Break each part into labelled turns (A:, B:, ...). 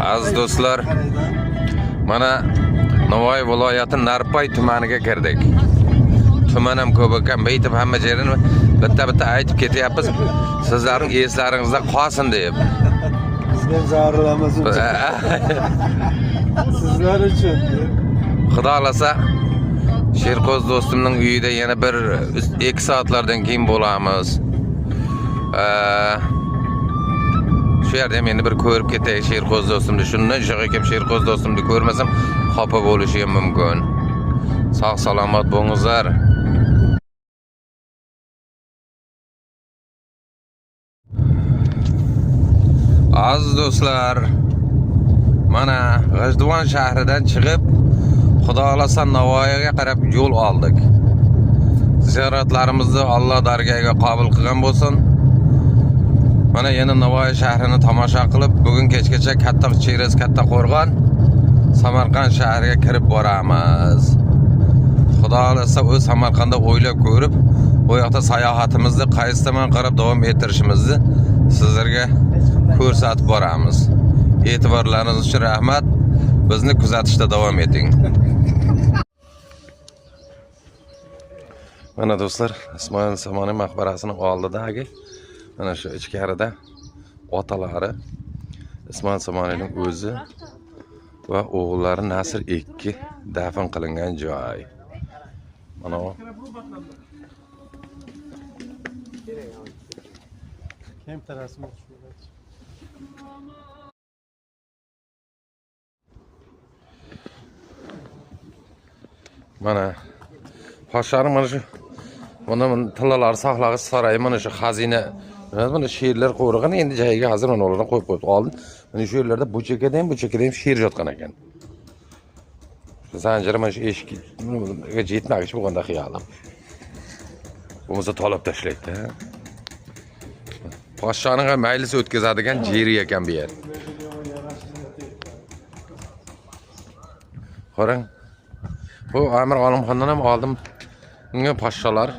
A: Aziz do'stlar, mana Navoiy viloyati Narpay tumaniga kirdik. Tuman ham ko'p ekan, baytib hamma yerini bitta aytib ketyapmiz. Sizlarning eslaringizda qolsin deb.
B: Sizlar zararlamasin. Sizlar uchun.
A: Xudo xolasa Sherqo'z do'stimning uyida yana bir 2 soatlardan keyin bo'lamiz. Şu yerda ham endi bir ko'rib ketay Sherqo'z do'stimni. Shundan shoq ekan Sherqo'z do'stimni ko'rmasam xafa bo'lishi ham mumkin. Sog' salomat bo'lingizlar. Aziz do'stlar, mana G'ijduvon shahridan chiqib, Xudo xolasa Navoiyga qarab yo'l oldik. Ziyoratlarimizni Alloh dargohiga qabul qilgan bo'lsin. Mana yana Navoiy shahrini tomosha qilib, bugun kechgacha Katta-Cheres, Kattaqo'rg'on, Samarqand shahriga kirib boramiz. Xudo xolasa o'z Samarqandda o'ylab ko'rib, bu yoqda sayohatimizni qaysi tomon qarab davom ettirishimizni sizlarga ko'rsatib boramiz. E'tiborlaringiz uchun rahmat. Bizni kuzatishda davom eting. Mana do'stlar, Ismoil Somoniy maqbarasining oldidagi mana shu ichkarida otalari Ismoil Somoniyning o'zi va o'g'illari Nasr 2 dafn qilingan joy. Mana o.
B: Hem terasım
A: Mana Paşaning mana shu mana tillalar saqlagish saroyi mana shu xazina mana sherlar qo'rg'ini endi joyiga hozir mana ularni qo'yib qo'yib oldim. Mana shu yerlarda bu chekkada ham sher yotgan ekan. Zanjir mana shu eshikga yetmoqchi bo'lganda xiyolim. Bo'lmasa tolab tashlaydi. Podshoning ham maylis o'tkazadigan jeri ekan bu yer. Qarang. Bu Amir Olimxondan ham oldim. Bunga podsholar,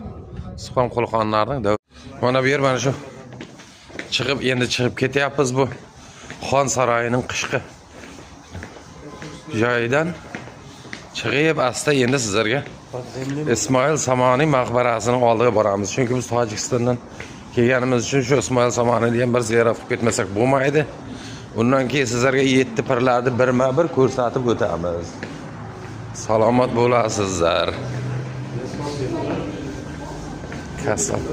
A: Suxon Qulxonlarning mana bu yer mana shu endi chiqib ketyapmiz bu Xon saroyining qishqi joyidan chiqib asta endi sizlarga Ismoil Somoniy maqbarasining oldiga boramiz. Chunki biz Tojikistondan kelganimiz uchun shu Ismoil Somoniyni ham bir ziyorat qilib ketmasak bo'lmaydi. Undan keyin sizlarga 7 pirlarni birma-bir ko'rsatib o'tamiz. Salomat bo'lasizlar. Kasal.